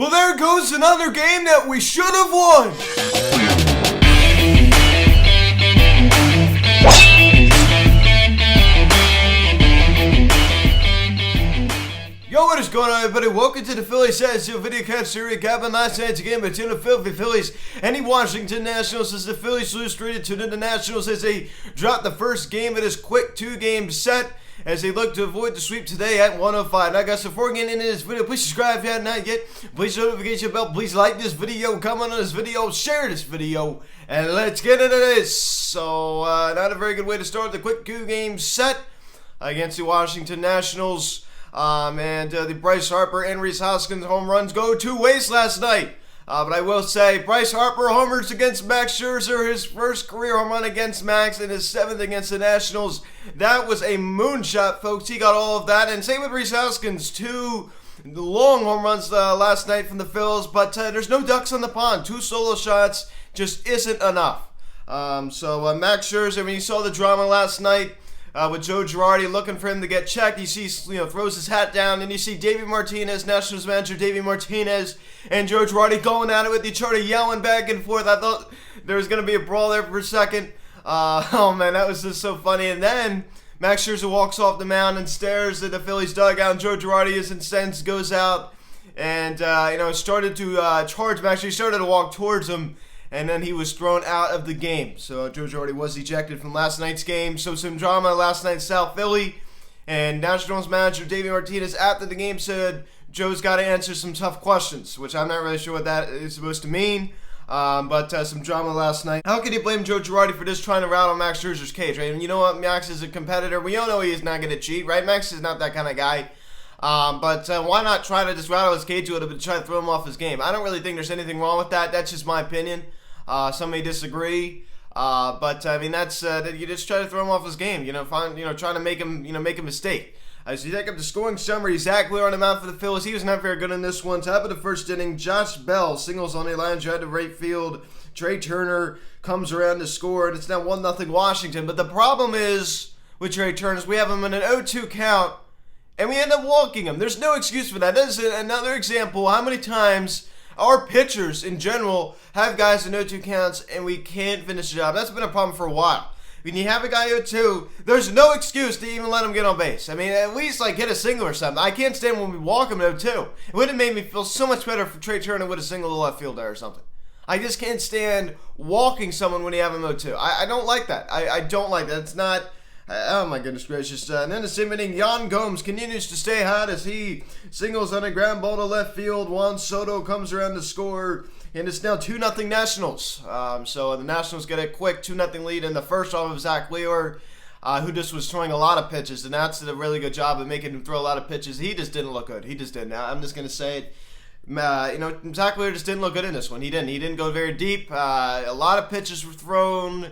Well, there goes another game that we should have won. Yo, what is going on, everybody? Welcome to the Phillies video cast series recap last night's game between the Philadelphia Phillies and the Washington Nationals as the Phillies lose 3-2 to the Nationals as they drop the first game of this quick two-game set as they look to avoid the sweep today at 105. Now, guys, before getting into this video, please subscribe if you have not yet. Please hit the notification bell. Please like this video, comment on this video, share this video, and let's get into this. So, not a very good way to start the quick two-game set against the Washington Nationals. The Bryce Harper and Rhys Hoskins home runs go two ways last night. But I will say, Bryce Harper homers against Max Scherzer, his first career home run against Max, and his seventh against the Nationals. That was a moonshot, folks. He got all of that. And same with Rhys Hoskins, two long home runs last night from the Phils. But there's no ducks on the pond. Two solo shots just isn't enough. Max Scherzer, when you saw the drama last night, with Joe Girardi looking for him to get checked. You see, throws his hat down, and you see Davey Martinez, Nationals manager Davey Martinez, and Joe Girardi going at it with each other, yelling back and forth. I thought there was going to be a brawl there for a second. Oh man, that was just so funny. And then Max Scherzer walks off the mound and stares at the Phillies dugout, and Joe Girardi is incensed, goes out, and started to charge Max. He started to walk towards him. And then he was thrown out of the game. So Joe Girardi was ejected from last night's game. So some drama last night in South Philly. And Nationals manager Davey Martinez after the game said Joe's got to answer some tough questions, which I'm not really sure what that is supposed to mean. But some drama last night. How can you blame Joe Girardi for just trying to rattle Max Scherzer's cage, right? And you know what? Max is a competitor. We all know he's not going to cheat, right? Max is not that kind of guy. But why not try to just rattle his cage a little bit and try to throw him off his game? I don't really think there's anything wrong with that. That's just my opinion. Some may disagree, but that's that you just try to throw him off his game. Trying to make him make a mistake. As you take up the scoring summary, Zach Wheeler on the mound for the Phillies. He was not very good in this one. Top of the first inning, Josh Bell singles on the line, drive to right field. Trey Turner comes around to score, and it's now 1-0 Washington. But the problem is with Trey Turner is we have him in an 0-2 count, and we end up walking him. There's no excuse for that. That is another example how many times our pitchers in general have guys in 0-2 counts and we can't finish the job. That's been a problem for a while. When you have a guy 0-2, there's no excuse to even let him get on base. I mean, at least hit a single or something. I can't stand when we walk him 0-2. It would have made me feel so much better if Trey Turner would have singled the left field there or something. I just can't stand walking someone when you have him 0-2. I don't like that. I don't like that. It's not... Oh my goodness gracious. And then the same inning, Yan Gomes continues to stay hot as he singles on a ground ball to left field. Juan Soto comes around to score, and it's now 2-0 Nationals. So the Nationals get a quick 2-0 lead in the first off of Zach Wheeler, who just was throwing a lot of pitches. The Nats did a really good job of making him throw a lot of pitches. He just didn't look good. He just didn't. I'm just going to say it. Zach Wheeler just didn't look good in this one. He didn't go very deep. A lot of pitches were thrown.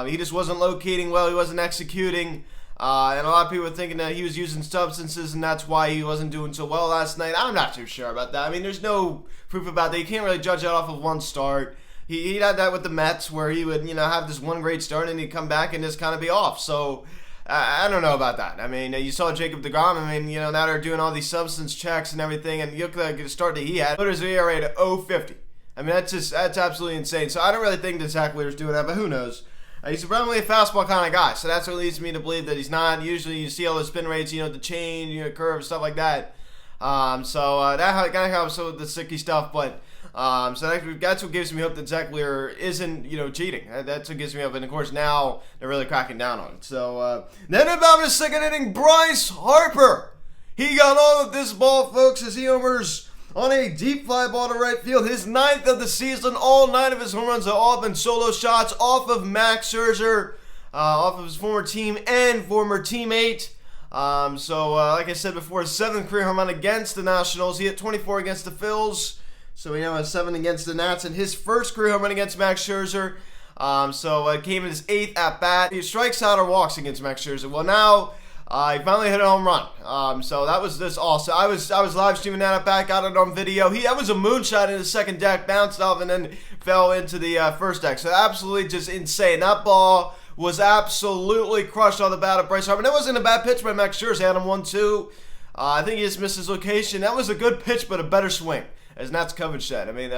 He just wasn't locating well. He wasn't executing. And a lot of people were thinking that he was using substances and that's why he wasn't doing so well last night. I'm not too sure about that. I mean, there's no proof about that. You can't really judge that off of one start. He had that with the Mets where he would, have this one great start and he'd come back and just kind of be off. So, I don't know about that. I mean, you saw Jacob deGrom. I mean, now they're doing all these substance checks and everything. And you look at the start that he had. What is the ERA to 0.50? I mean, that's absolutely insane. So, I don't really think that Zach Wheeler's doing that, but who knows? He's probably a fastball kind of guy, so that's what leads me to believe that he's not. Usually you see all the spin rates, the chain, curve, stuff like that. That kind of helps with the sticky stuff, but that's what gives me hope that Zach Wheeler isn't, cheating. That's what gives me hope, and of course now they're really cracking down on it. So then about the second inning, Bryce Harper. He got all of this ball, folks, as he homers on a deep fly ball to right field. His 9th of the season. All 9 of his home runs have all been solo shots off of Max Scherzer, off of his former team and former teammate. Like I said before, his 7th career home run against the Nationals. He hit 24 against the Phils. So he now has 7 against the Nats. And his first career home run against Max Scherzer. It came in his 8th at bat. He strikes out or walks against Max Scherzer. Well, now he finally hit a home run. So that was this also. I was live streaming that back, got it on video. That was a moonshot in the second deck, bounced off and then fell into the first deck. So absolutely just insane. That ball was absolutely crushed on the bat of Bryce Harper. That wasn't a bad pitch by Max Scherzer. Had him 1-2. I think he just missed his location. That was a good pitch, but a better swing. as Nats coverage said. I mean,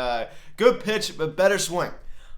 good pitch, but better swing.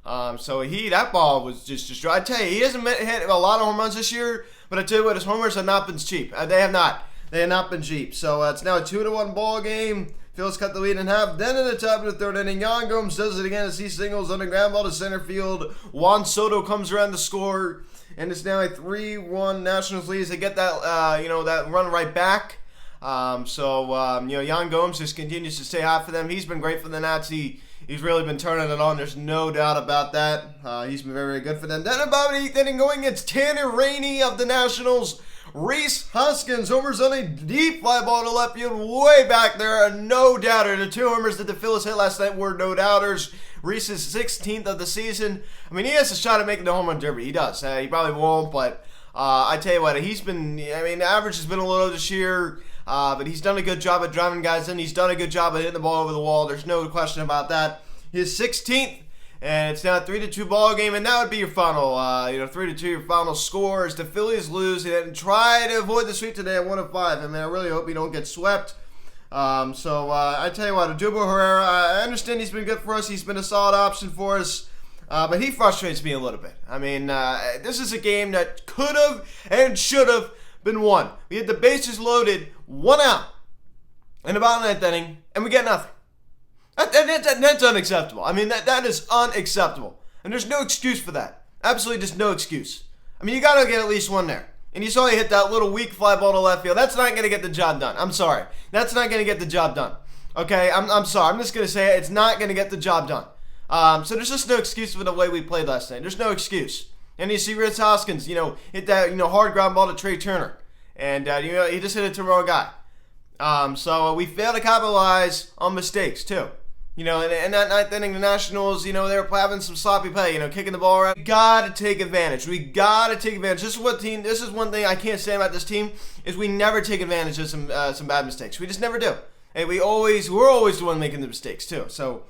So that ball was just I tell you, he hasn't hit a lot of home runs this year, but I tell you what, his homers have not been cheap. They have not. They have not been cheap. So it's now a 2-1 ball game. Phillies cut the lead in half. Then in the top of the third inning, Yan Gomes does it again as he singles on a ground ball to center field. Juan Soto comes around to score, and it's now a 3-1 Nationals lead. They get that that run right back. Yan Gomes just continues to stay hot for them. He's been great for the Nats. He's really been turning it on. There's no doubt about that. He's been very, very good for them. Then about an 8th inning going, it's Tanner Rainey of the Nationals. Rhys Hoskins homers on a deep fly ball to left field way back there. No doubter. The 2 homers that the Phillies hit last night were no doubters. Rhys is 16th of the season. I mean, he has a shot at making the home run derby. He does. He probably won't, but I tell you what, the average has been a little this year. But he's done a good job at driving guys in. He's done a good job at hitting the ball over the wall. There's no question about that. He's 16th, and it's now a 3-2 ball game, and that would be your final, 3-2 your final score as the Phillies lose and try to avoid the sweep today at 1-5. I mean, I really hope we don't get swept. I tell you what, Odubel Herrera, I understand he's been good for us. He's been a solid option for us. But he frustrates me a little bit. I mean, this is a game that could have and should have been won. We had the bases loaded, 1 out in about 9th inning, and we get nothing. That's unacceptable. I mean, that is unacceptable. And there's no excuse for that. Absolutely just no excuse. I mean, you got to get at least one there. And you saw he hit that little weak fly ball to left field. That's not going to get the job done. I'm sorry. That's not going to get the job done. Okay? I'm sorry. I'm just going to say it. It's not going to get the job done. So there's just no excuse for the way we played last night. There's no excuse. And you see Rhys Hoskins, hit that, hard ground ball to Trey Turner. And, he just hit it to the wrong guy. So we failed to capitalize on mistakes, too. In that 9th inning, the Nationals, they were having some sloppy play, kicking the ball around. We got to take advantage. This is one thing I can't say about this team, is we never take advantage of some bad mistakes. We just never do. And we're always the one making the mistakes, too. So,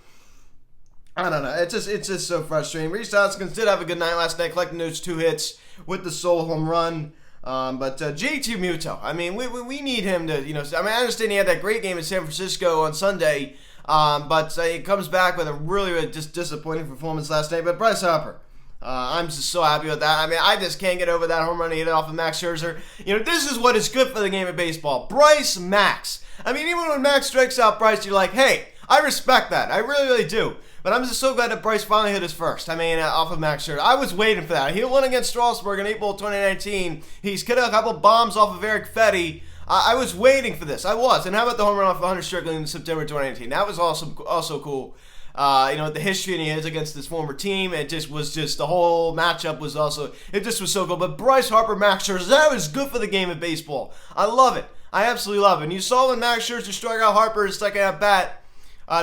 I don't know. It's just so frustrating. Rhys Hoskins did have a good night last night, collecting those 2 hits with the solo home run. But JT Muto, I mean, we need him to, I understand he had that great game in San Francisco on Sunday, but he comes back with a really, really just disappointing performance last night. But Bryce Harper, I'm just so happy with that. I mean, I just can't get over that home run he hit off of Max Scherzer. This is what is good for the game of baseball. Bryce, Max. I mean, even when Max strikes out Bryce, you're like, hey, I respect that. I really, really do. But I'm just so glad that Bryce finally hit his first. I mean, off of Max Scherzer. I was waiting for that. He won against Strasburg in April 2019. He's hit a couple bombs off of Eric Fetty. I was waiting for this. I was. And how about the home run off of Hunter Strickland in September 2019? That was also cool. The history he has against his former team. It just was the whole matchup was also, it just was so cool. But Bryce Harper, Max Scherzer, that was good for the game of baseball. I love it. I absolutely love it. And you saw when Max Scherzer struck out Harper his second at bat,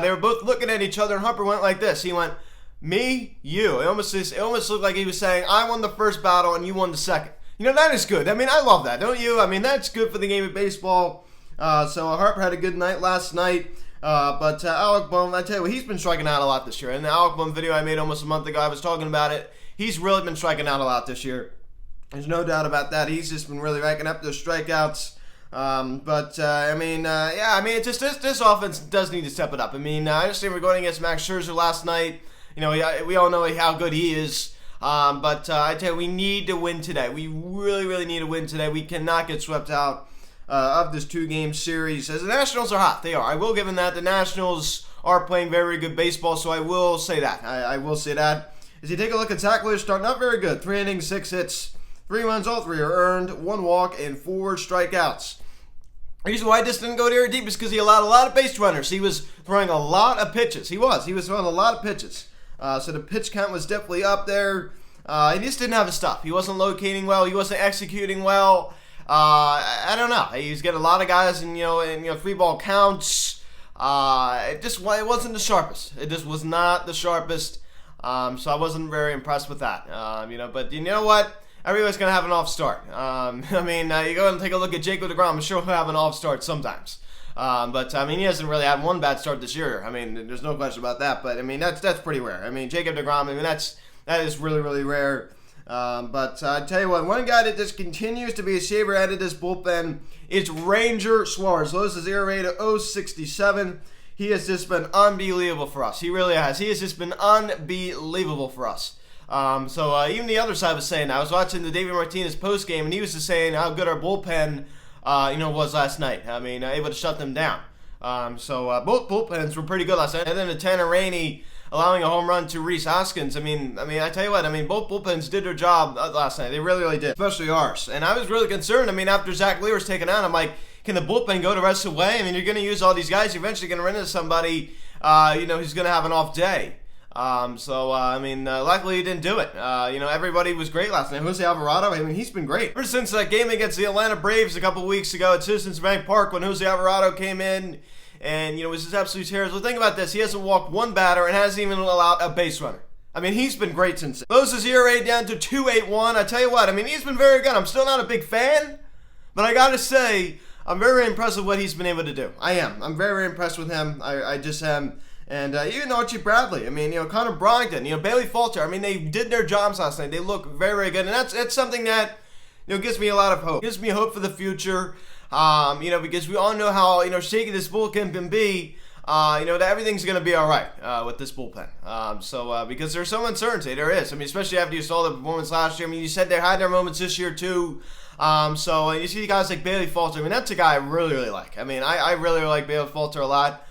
they were both looking at each other, and Harper went like this. He went, me, you. It almost looked like he was saying, I won the first battle and you won the second. That is good. I mean, I love that, don't you? I mean, that's good for the game of baseball. So Harper had a good night last night. But Alec Bohm, I tell you what, he's been striking out a lot this year. In the Alec Bohm video I made almost a month ago, I was talking about it. He's really been striking out a lot this year. There's no doubt about that. He's just been really racking up those strikeouts. It's just this offense does need to step it up. I mean, I understand we're going against Max Scherzer last night. We all know how good he is. I tell you, we need to win today. We really, really need to win today. We cannot get swept out of this 2-game series. As the Nationals are hot, they are. I will give them that. The Nationals are playing very good baseball, so I will say that. I will say that. As you take a look at tacklers, start not very good. 3 innings, 6 hits. 3 runs, all 3 are earned, 1 walk, and 4 strikeouts. The reason why I just didn't go very deep is because he allowed a lot of base runners. He was throwing a lot of pitches. He was throwing a lot of pitches. So the pitch count was definitely up there. He just didn't have his stuff. He wasn't locating well. He wasn't executing well. I don't know. He was getting a lot of guys in 3-ball counts. It wasn't the sharpest. It just was not the sharpest. So I wasn't very impressed with that. But you know what? Everybody's going to have an off start. You go and take a look at Jacob deGrom. I'm sure he'll have an off start sometimes. He hasn't really had one bad start this year. I mean, there's no question about that. But, that's pretty rare. Jacob deGrom, that is really, really rare. I tell you what, one guy that just continues to be a shaver out of this bullpen is Ranger Suarez. Lowest his ERA to 0.67. he has just been unbelievable for us. He really has. He has just been unbelievable for us. Even the other side was saying that. I was watching the David Martinez post game, and he was just saying how good our bullpen, was last night. I mean, able to shut them down. Both bullpens were pretty good last night. And then the Tanner Rainey allowing a home run to Rhys Hoskins. I mean, I tell you what. I mean, both bullpens did their job last night. They really, really did, especially ours. And I was really concerned. I mean, after Zach Lear was taken out, I'm like, can the bullpen go the rest of the way? I mean, you're going to use all these guys. You're eventually going to run into somebody, who's going to have an off day. Luckily he didn't do it. Everybody was great last night. Jose Alvarado, I mean, he's been great. Ever since that game against the Atlanta Braves a couple weeks ago at Citizens Bank Park when Jose Alvarado came in and, was just absolutely terrible. Think about this. He hasn't walked one batter and hasn't even allowed a base runner. I mean, he's been great since then. Blows his ERA down to 2.81. I tell you what, I mean, he's been very good. I'm still not a big fan, but I got to say, I'm very impressed with what he's been able to do. I am. I'm very, very impressed with him. I just am. And even Archie Bradley, I mean, Connor Brogdon, Bailey Falter, I mean, they did their jobs last night. They look very, very good. And that's something that, gives me a lot of hope. Gives me hope for the future, because we all know how, shaky this bullpen can be, that everything's going to be all right with this bullpen. Because there's some uncertainty. There is. I mean, especially after you saw the performance last year. I mean, you said they had their moments this year, too. You see guys like Bailey Falter. I mean, that's a guy I really, really like. I mean, I really, really like Bailey Falter a lot.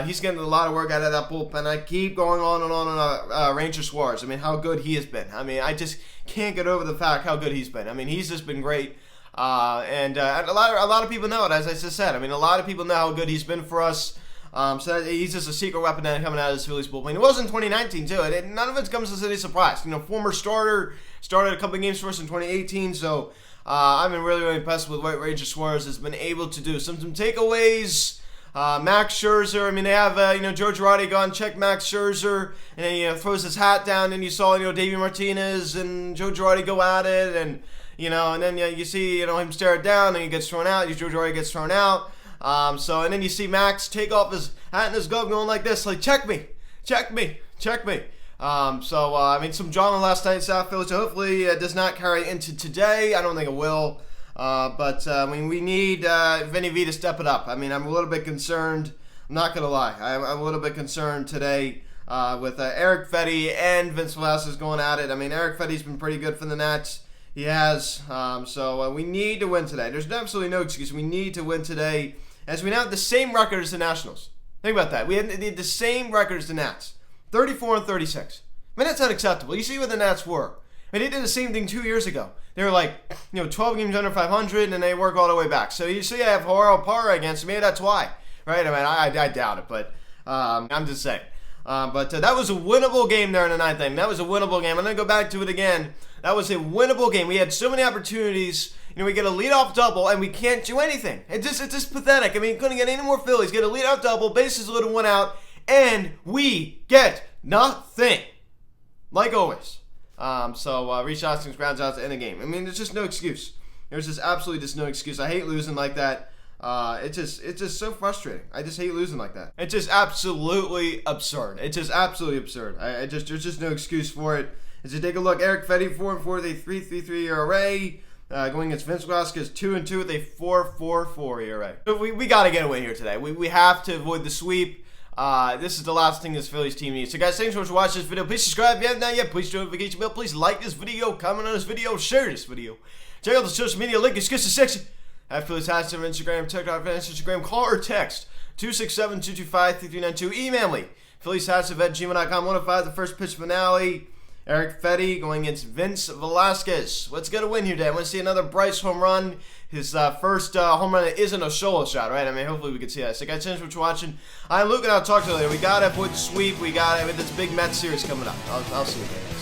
He's getting a lot of work out of that bullpen. I keep going on and on Ranger Suarez. I mean, how good he has been. I mean, I just can't get over the fact how good he's been. I mean, he's just been great. A lot of people know it, as I just said. I mean, a lot of people know how good he's been for us. He's just a secret weapon coming out of this Phillies bullpen. It was in 2019, too. None of it comes as any surprise. Former starter, started a couple of games for us in 2018, so I've been really, really impressed with what Ranger Suarez has been able to do. Some takeaways. Max Scherzer, I mean, they have, Joe Girardi go and check Max Scherzer, and then he throws his hat down, and you saw, David Martinez and Joe Girardi go at it, and, and then you see, him stare it down, and he gets thrown out, Joe Girardi gets thrown out, and then you see Max take off his hat and his glove going like this, like, check me. Some drama last night in South Philly, so hopefully it does not carry into today. I don't think it will. We need Vinny V to step it up. I mean, I'm a little bit concerned. I'm not going to lie. I'm a little bit concerned today with Eric Fetty and Vince Velasquez going at it. I mean, Eric Fetty's been pretty good for the Nats. He has. We need to win today. There's absolutely no excuse. We need to win today, as we now have the same record as the Nationals. Think about that. We had the same record as the Nats. 34 and 36. I mean, that's unacceptable. You see where the Nats were. And they did the same thing 2 years ago. They were like, 12 games under 500, and they work all the way back. So you see I have Joel Parra against me. That's why, right? I mean, I doubt it, but I'm just saying. That was a winnable game there in the ninth inning. That was a winnable game. I'm going to go back to it again. That was a winnable game. We had so many opportunities. We get a leadoff double, and we can't do anything. It's just pathetic. I mean, couldn't get any more Phillies. Get a leadoff double, bases loaded, one out, and we get nothing. Like always. Rhys Hoskins grounds out to end the game. I mean, there's just no excuse. There's just absolutely just no excuse. I hate losing like that. It's just so frustrating. I just hate losing like that. It's just absolutely absurd. It's just absolutely absurd. There's just no excuse for it. As you take a look, Eric Fetty 4-4 with a 3.33 ERA. Going against Vince Velasquez 2-2 with a 4.44 ERA. So we got to get a win here today. We have to avoid the sweep. This is the last thing this Phillies team needs. So guys, thanks so much for watching this video. Please subscribe if you haven't done yet. Please join the notification bell. Please like this video, comment on this video, share this video. Check out the social media link. It's just section. At Phillies Hats on Instagram, TikTok, Instagram, call or text 267-225-3392. Email me, phillieshats@gmail.com. 105, the first pitch finale. Eric Fetty going against Vince Velasquez. Let's get a win here today. I want to see another Bryce home run. His first home run that isn't a solo shot, right? I mean, hopefully we can see that. So guys, thanks for watching. I'm Luke, and I'll talk to you later. We got to avoid the sweep. We got it with this big Mets series coming up. I'll see you later.